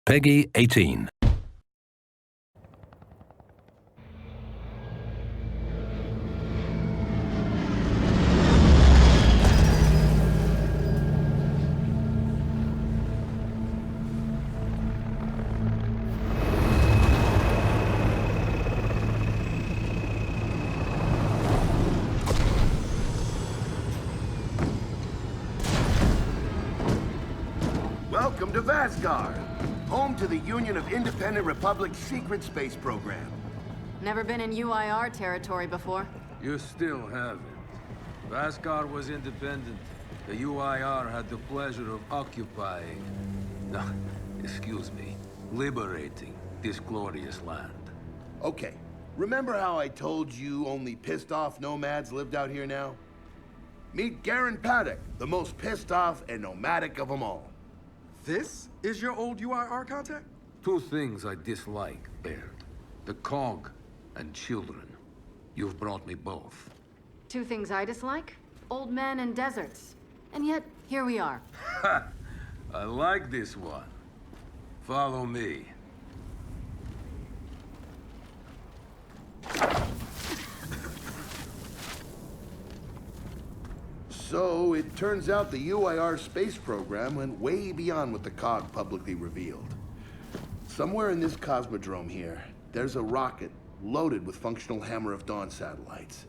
Peggy 18. Welcome to Vasgar, home to the Union of Independent Republic's secret space program. Never been in UIR territory before. You still haven't. Vasgar was independent. The UIR had the pleasure of occupying... No, excuse me. Liberating this glorious land. Okay, remember how I told you only pissed-off nomads lived out here now? Meet Garen Paddock, the most pissed-off and nomadic of them all. This is your old UIR contact? Two things I dislike, Baird. The cog and children. You've brought me both. Two things I dislike: old men and deserts. And yet, here we are. Ha! I like this one. Follow me. So, it turns out the UIR space program went way beyond what the COG publicly revealed. Somewhere in this cosmodrome here, there's a rocket loaded with functional Hammer of Dawn satellites.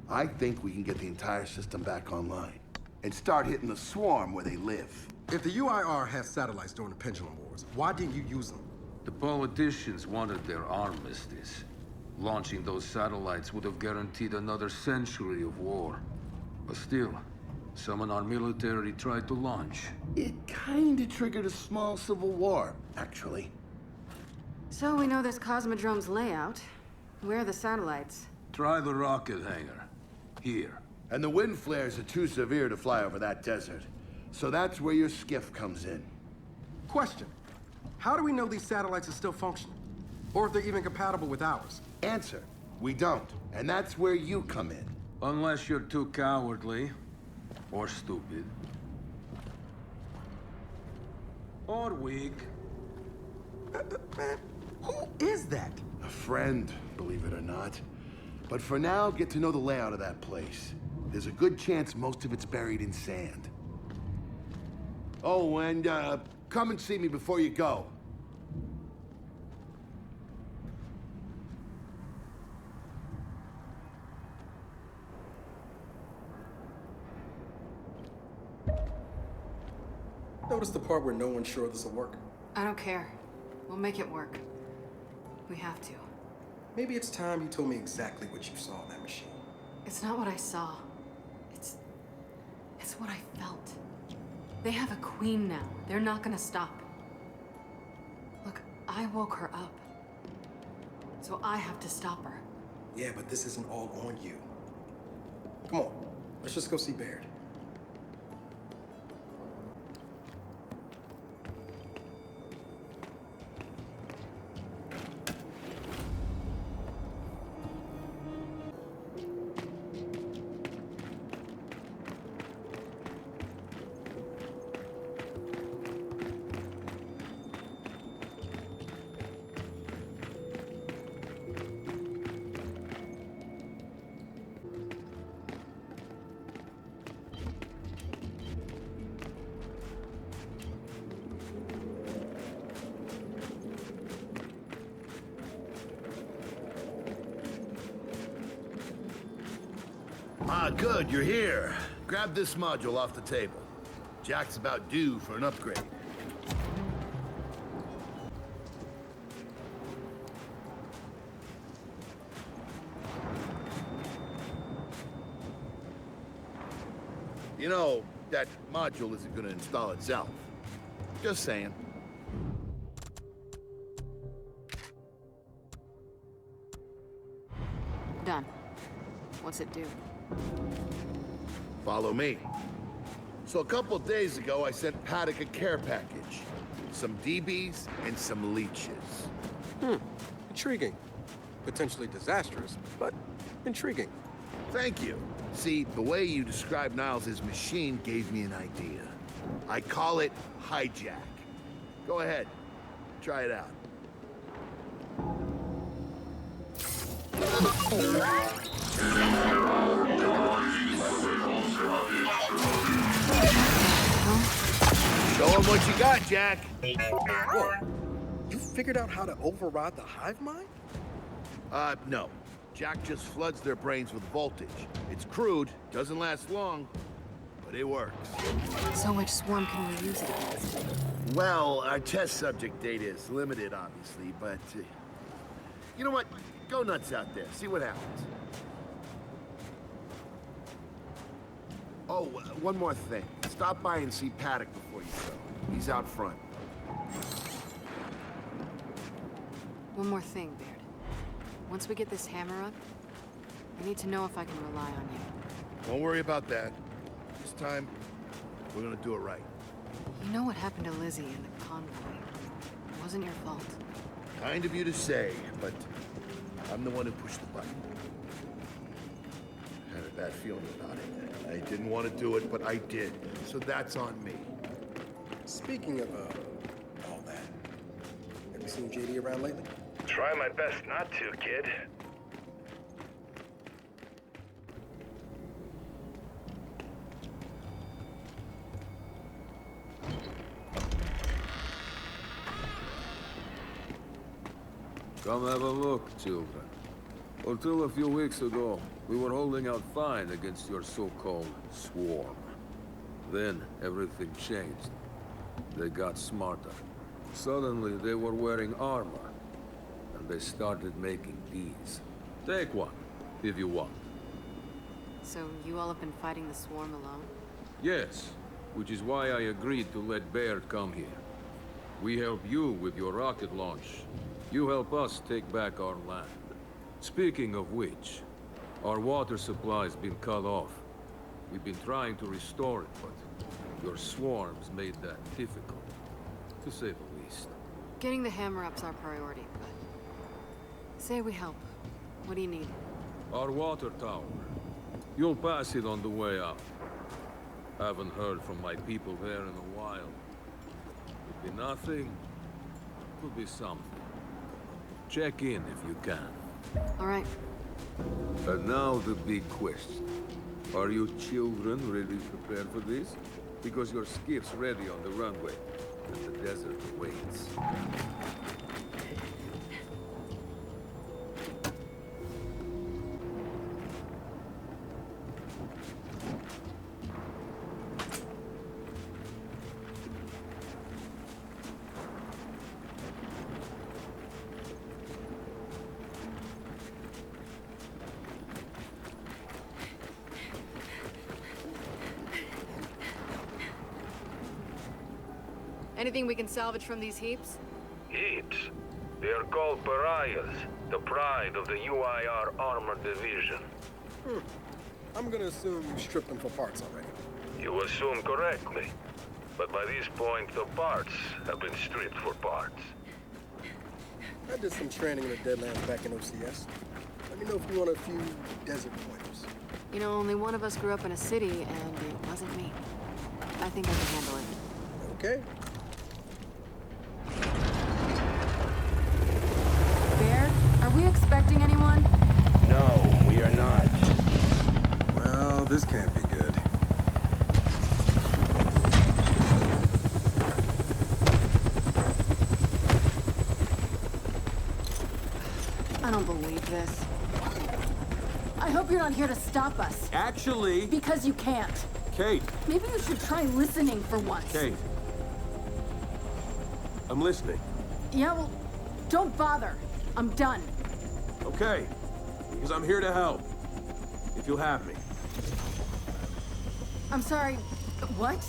I think we can get the entire system back online and start hitting the swarm where they live. If the UIR had satellites during the Pendulum Wars, why didn't you use them? The politicians wanted their armistice. Launching those satellites would have guaranteed another century of war. But still, some in our military tried to launch. It kinda triggered a small civil war, actually. So we know this Cosmodrome's layout. Where are the satellites? Try the rocket hangar. Here. And the wind flares are too severe to fly over that desert. So that's where your skiff comes in. Question. How do we know these satellites are still functional? Or if they're even compatible with ours? Answer, we don't. And that's where you come in. Unless you're too cowardly. Or stupid. Or weak. Man, who is that? A friend, believe it or not. But for now, get to know the layout of that place. There's a good chance most of it's buried in sand. Oh, and come and see me before you go. Notice the part where no one's sure this will work? I don't care. We'll make it work. We have to. Maybe it's time you told me exactly what you saw in that machine. It's not what I saw. It's what I felt. They have a queen now. They're not gonna stop. Look, I woke her up. So I have to stop her. Yeah, but this isn't all on you. Come on, let's just go see Baird. Ah, good, you're here. Grab this module off the table. Jack's about due for an upgrade. You know, that module isn't gonna install itself. Just saying. Done. What's it do? Follow me. So a couple of days ago, I sent Paddock a care package. Some DBs and some leeches. Intriguing. Potentially disastrous, but intriguing. Thank you. See, the way you described Niles' machine gave me an idea. I call it hijack. Go ahead. Try it out. Show him what you got, Jack. Whoa. You figured out how to override the hive mind? No. Jack just floods their brains with voltage. It's crude, doesn't last long, but it works. So which swarm can we use it against? Well, our test subject data is limited, obviously, but... you know what? Go nuts out there. See what happens. Oh, one more thing. Stop by and see Paddock before you go. He's out front. One more thing, Baird. Once we get this hammer up, I need to know if I can rely on you. Don't worry about that. This time, we're gonna do it right. You know what happened to Lizzie in the convoy. It wasn't your fault. Kind of you to say, but I'm the one who pushed the button. I had a bad feeling about it. I didn't want to do it, but I did. So that's on me. Speaking of, all that, have you seen JD around lately? Try my best not to, kid. Come have a look, children. Until a few weeks ago, we were holding out fine against your so-called swarm. Then, everything changed. They got smarter. Suddenly, they were wearing armor. And they started making these. Take one, if you want. So you all have been fighting the swarm alone? Yes, which is why I agreed to let Baird come here. We help you with your rocket launch. You help us take back our land. Speaking of which, our water supply's been cut off. We've been trying to restore it, but your swarms made that difficult, to say the least. Getting the hammer up's our priority, but... say we help. What do you need? Our water tower. You'll pass it on the way out. Haven't heard from my people there in a while. Could be nothing, could be something. Check in if you can. All right. And now the big question. Are you children really prepared for this? Because your skiff's ready on the runway, and the desert awaits. Anything we can salvage from these heaps? Heaps. They are called pariahs, the pride of the UIR Armored Division. I'm gonna assume you stripped them for parts already. You assume correctly. But by this point, the parts have been stripped for parts. I did some training in the Deadlands back in OCS. Let me know if you want a few desert pointers. You know, only one of us grew up in a city, and it wasn't me. I think I can handle it. Okay. Baird, are we expecting anyone? No, we are not. Well, this can't be good. I don't believe this. I hope you're not here to stop us. Actually, Because you can't. Kate, Maybe you should try listening for once. Kate. I'm listening. Yeah, well, don't bother. I'm done. Okay. Because I'm here to help. If you'll have me. I'm sorry. What?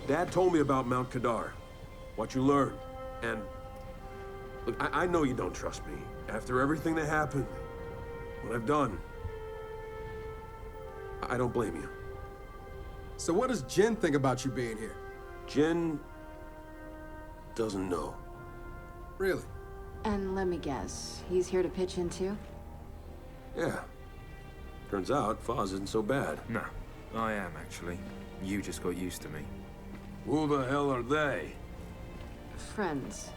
Dad told me about Mount Kadar. What you learned. And... look, I know you don't trust me. After everything that happened, what I've done, I don't blame you. So what does Jen think about you being here? Jen doesn't know. Really? And let me guess, he's here to pitch in too? Yeah. Turns out Foz isn't so bad. No, I am actually. You just got used to me. Who the hell are they? Friends.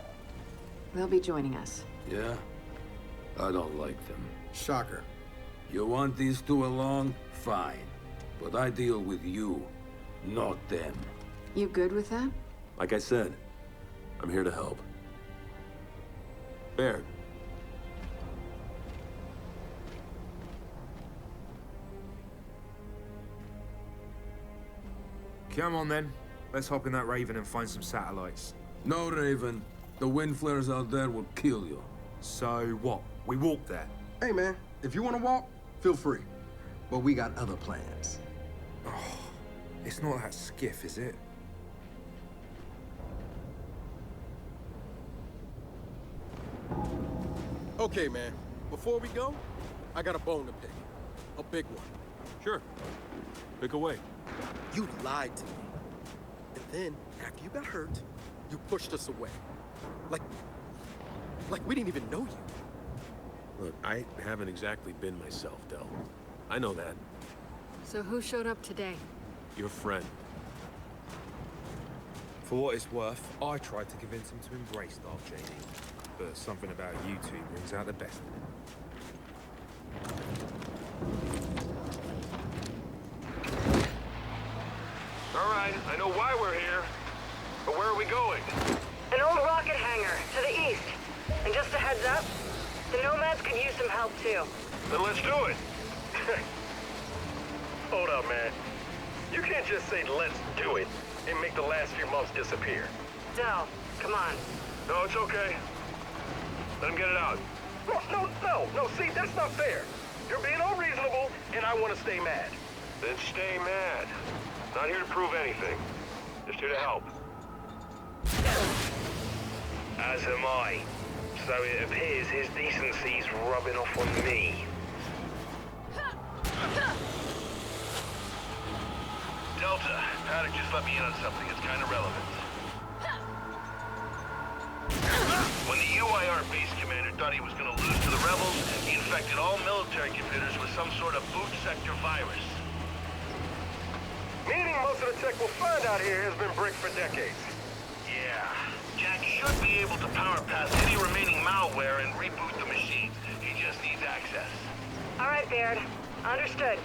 They'll be joining us. Yeah? I don't like them. Shocker. You want these two along? Fine. But I deal with you, not them. You good with that? Like I said, I'm here to help. Baird. Come on then. Let's hop in that Raven and find some satellites. No, Raven. The wind flares out there will kill you. So what? We walk there. Hey, man, if you want to walk, feel free. But we got other plans. It's not that skiff, is it? Okay, man. Before we go, I got a bone to pick. A big one. Sure. Pick away. You lied to me. And then, after you got hurt, you pushed us away. Like we didn't even know you. Look, I haven't exactly been myself, Del. I know that. So who showed up today? Your friend. For what it's worth, I tried to convince him to embrace Dark JD. But something about you two brings out the best in him. All right, I know why we're here. But where are we going? An old rocket hangar, to the east. And just a heads up, the Nomads could use some help too. Then let's do it. Hold up, man. You can't just say, let's do it, and make the last few months disappear. Del, come on. No, it's okay. Let him get it out. No, see, that's not fair. You're being unreasonable, and I want to stay mad. Then stay mad. Not here to prove anything. Just here to help. As am I. So it appears his decency's rubbing off on me. Delta, Paddock just let me in on something that's kind of relevant. When the UIR base commander thought he was going to lose to the rebels, he infected all military computers with some sort of boot sector virus. Meaning most of the tech we'll find out here has been bricked for decades. Yeah. Jack should be able to power past any remaining malware and reboot the machines. He just needs access. All right, Baird. Understood.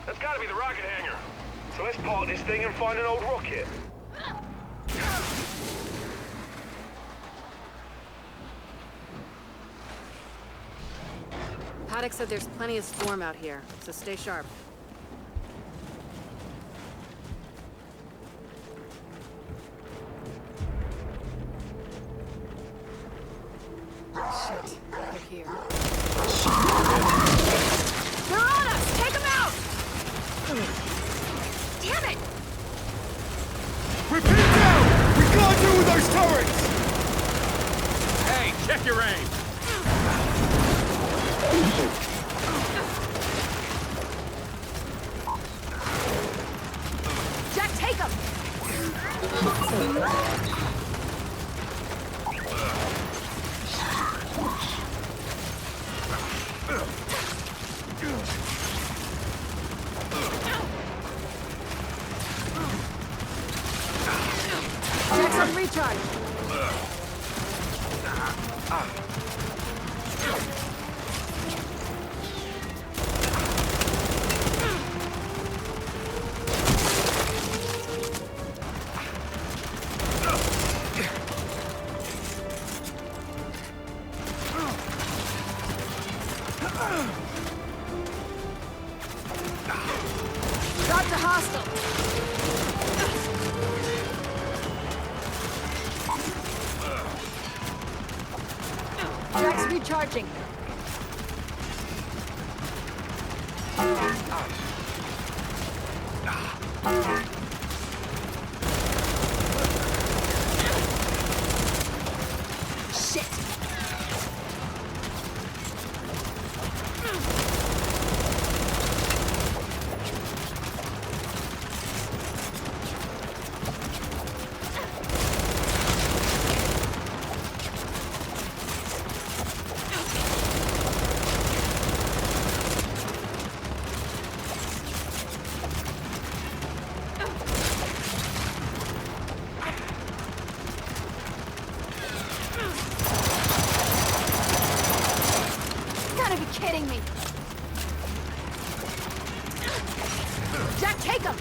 That's gotta be the rocket hangar. So let's park this thing and find an old rocket. Paddock said there's plenty of swarm out here, so stay sharp. Shit, they're here. They're on us! Take them out! Damn it! We're pinned down! We can't deal with those turrets! Hey, check your aim! Jack, take them! Jack's on recharge. Got the hostile. Jack's recharging. Shit! Gotta be kidding me! Jack, take him!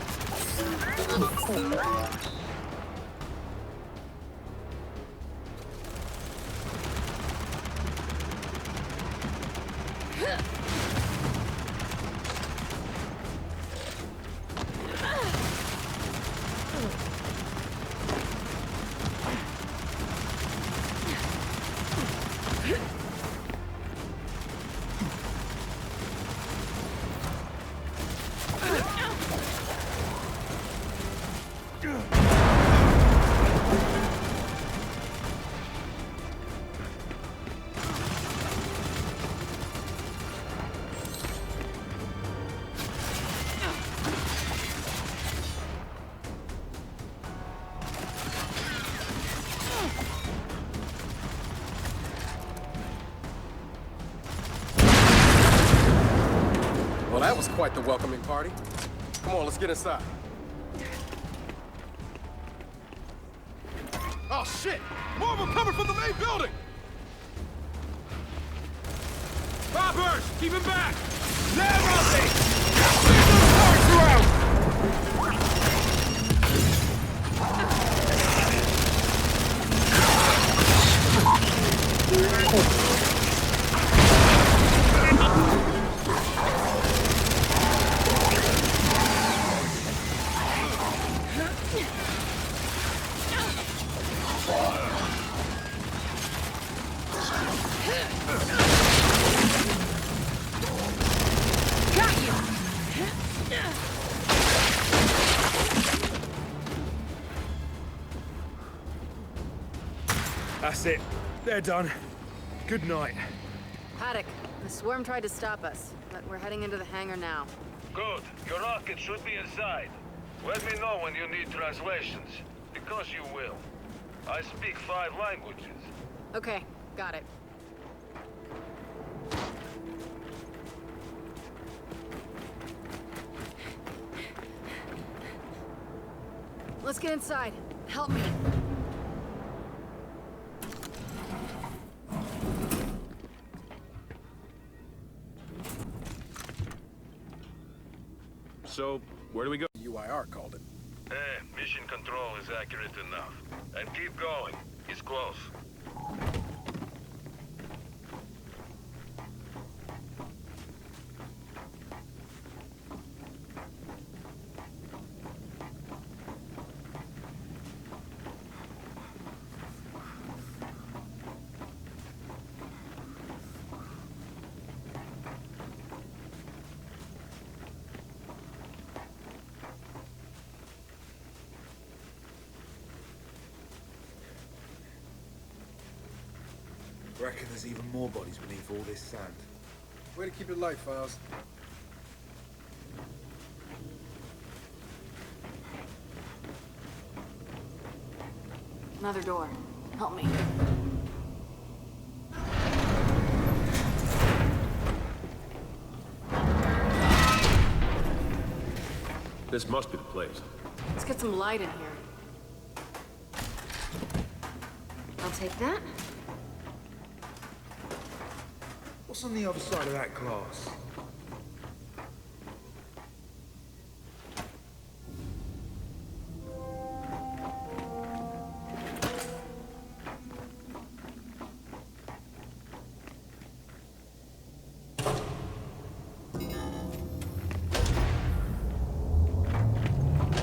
Well, that was quite the welcoming party. Come on, let's get inside. Oh, shit! More of them coming from the main building! Robbers! Keep him back! That's it. They're done. Good night. Haddock, the swarm tried to stop us, but we're heading into the hangar now. Good. Your rocket should be inside. Let me know when you need translations, because you will. I speak 5 languages. Okay, got it. Let's get inside. Help me. So, where do we go? UIR called it. Mission control is accurate enough. And keep going. He's close. Reckon there's even more bodies beneath all this sand. Way to keep it light, Files. Another door. Help me. This must be the place. Let's get some light in here. I'll take that. What's on the other side of that glass?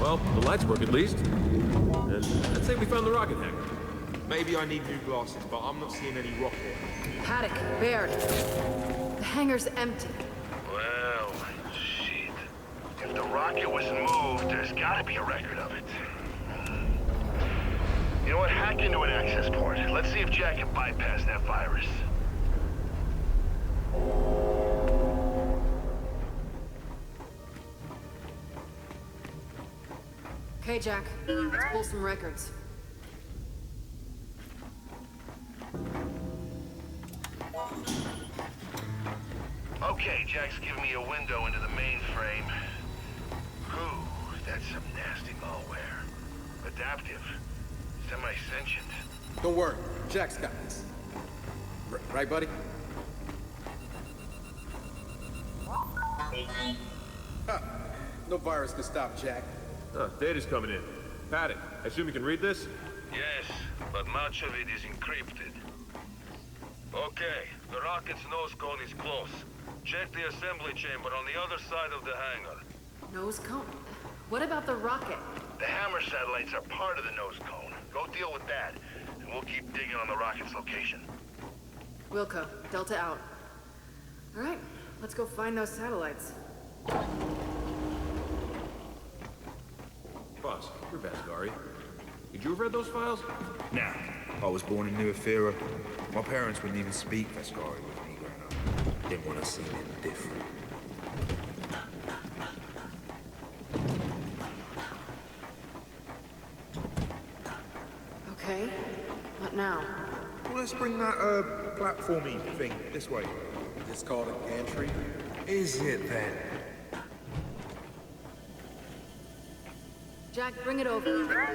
Well, the lights work at least. And I'd say we found the rocket hangar. Maybe I need new glasses, but I'm not seeing any rocket. Paddock, Baird. The hangar's empty. Well, shit. If the rocket was moved, there's gotta be a record of it. You know what? Hack into an access port. Let's see if Jack can bypass that virus. Okay, Jack. Let's pull some records. Okay, Jack's giving me a window into the mainframe. Ooh, that's some nasty malware. Adaptive. Semi-sentient. Don't worry, Jack's got this. Right, buddy? No virus can stop Jack. Data's coming in. Paddock, I assume you can read this? Yes, but much of it is encrypted. Okay, the rocket's nose cone is close. Check the assembly chamber on the other side of the hangar. Nose cone? What about the rocket? The hammer satellites are part of the nose cone. Go deal with that, and we'll keep digging on the rocket's location. Wilco, Delta out. All right, let's go find those satellites. Boss, you're Vasgari. Did you have read those files? Nah, I was born in New Ephyra. My parents wouldn't even speak Vasgari with me growing up. Didn't want to see them different. Okay, what now? Well, let's bring that, platformy thing this way. It's called a gantry. Is it then? Jack, bring it over.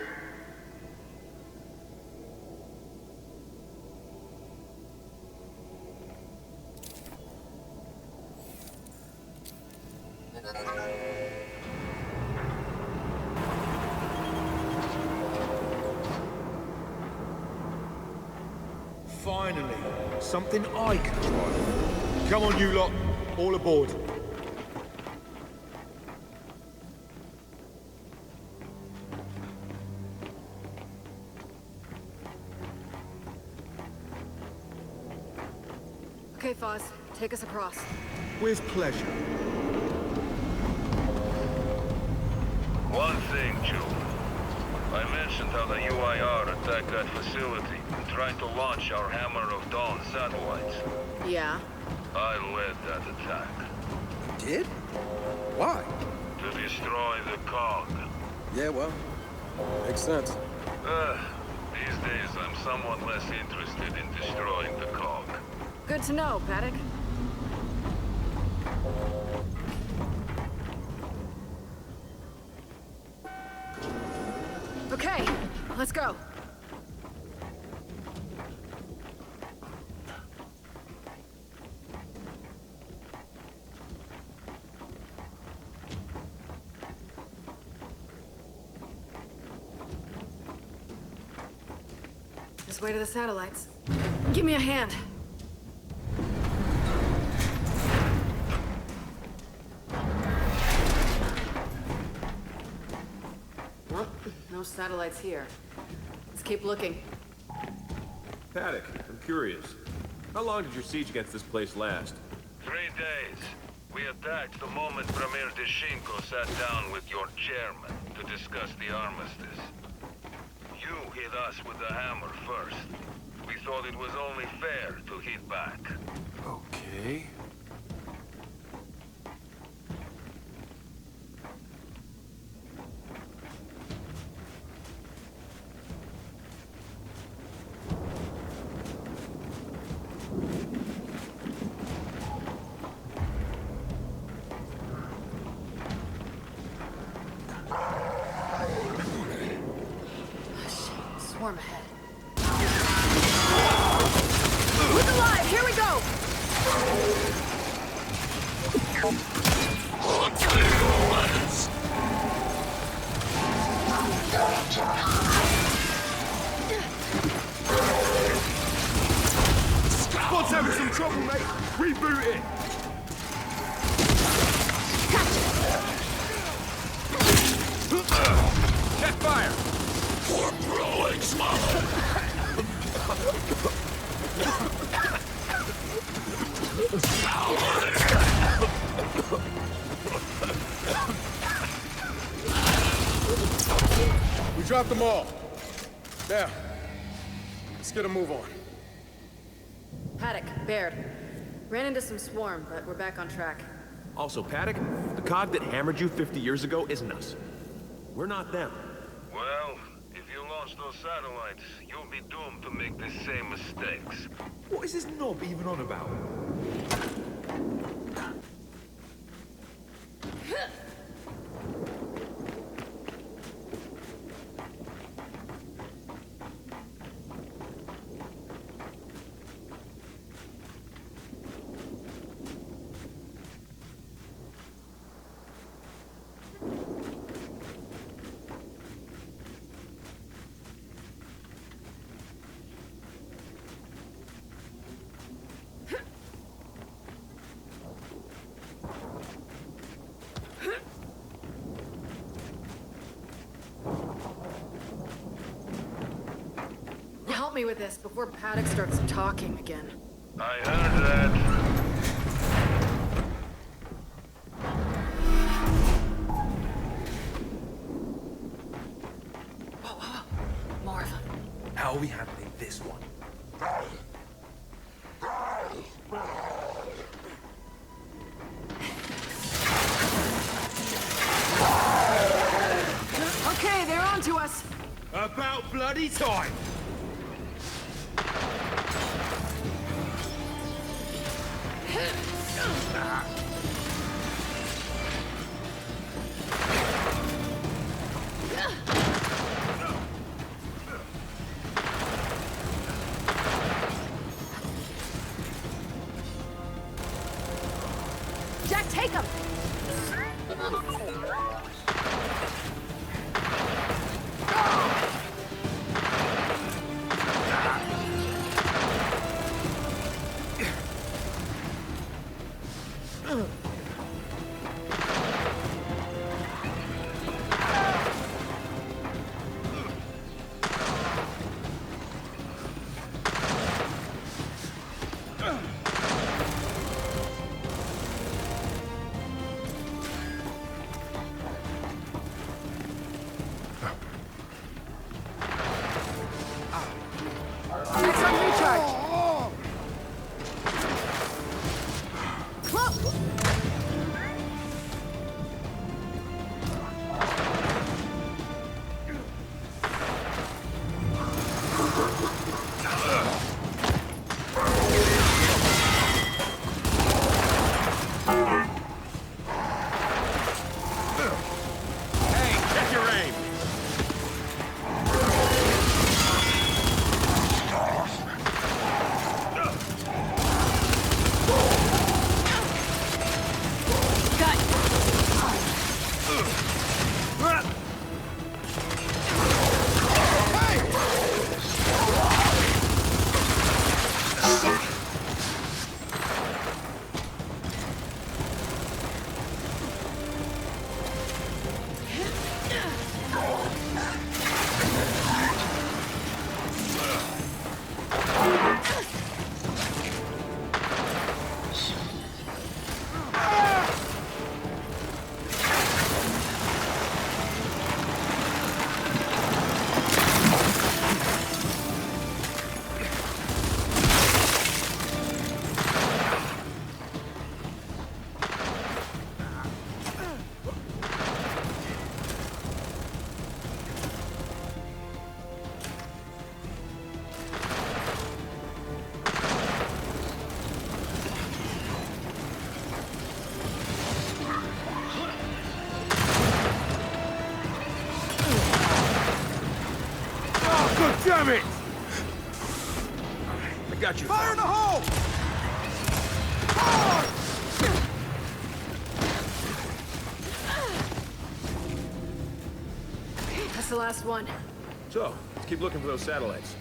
Finally, something I can try. Come on, you lot. All aboard. Okay, Foz, take us across. With pleasure. One thing, Joe. I mentioned how the UIR attacked that facility and tried to launch our Hammer of Dawn satellites. Yeah? I led that attack. Did? Why? To destroy the cog. Yeah, well, makes sense. These days I'm somewhat less interested in destroying the cog. Good to know, Paddock. Okay, let's go. This way to the satellites. Give me a hand. Well, no satellites here. Let's keep looking. Paddock, I'm curious. How long did your siege against this place last? 3 days. We attacked the moment Premier Deshinko sat down with your chairman to discuss the armistice. You hit us with the hammer first. We thought it was only fair to hit back. Okay. Swarm ahead. Look alive! Here we go! Squad's having some trouble, mate. Reboot it. Check fire. We dropped them all. Now, let's get a move on. Paddock, Baird. Ran into some swarm, but we're back on track. Also, Paddock, the cog that hammered you 50 years ago isn't us. We're not them. Well, if you launch those satellites, you'll be doomed to make the same mistakes. What is this knob even on about? Help me with this before Paddock starts talking again. I heard that. More of them. How are we handling this one? Okay, they're on to us. About bloody time! Jack, take him! Jack's on recharge. Close! Hey, check your aim! Damn it! I got you. Fire in the hole! That's the last one. So, let's keep looking for those satellites.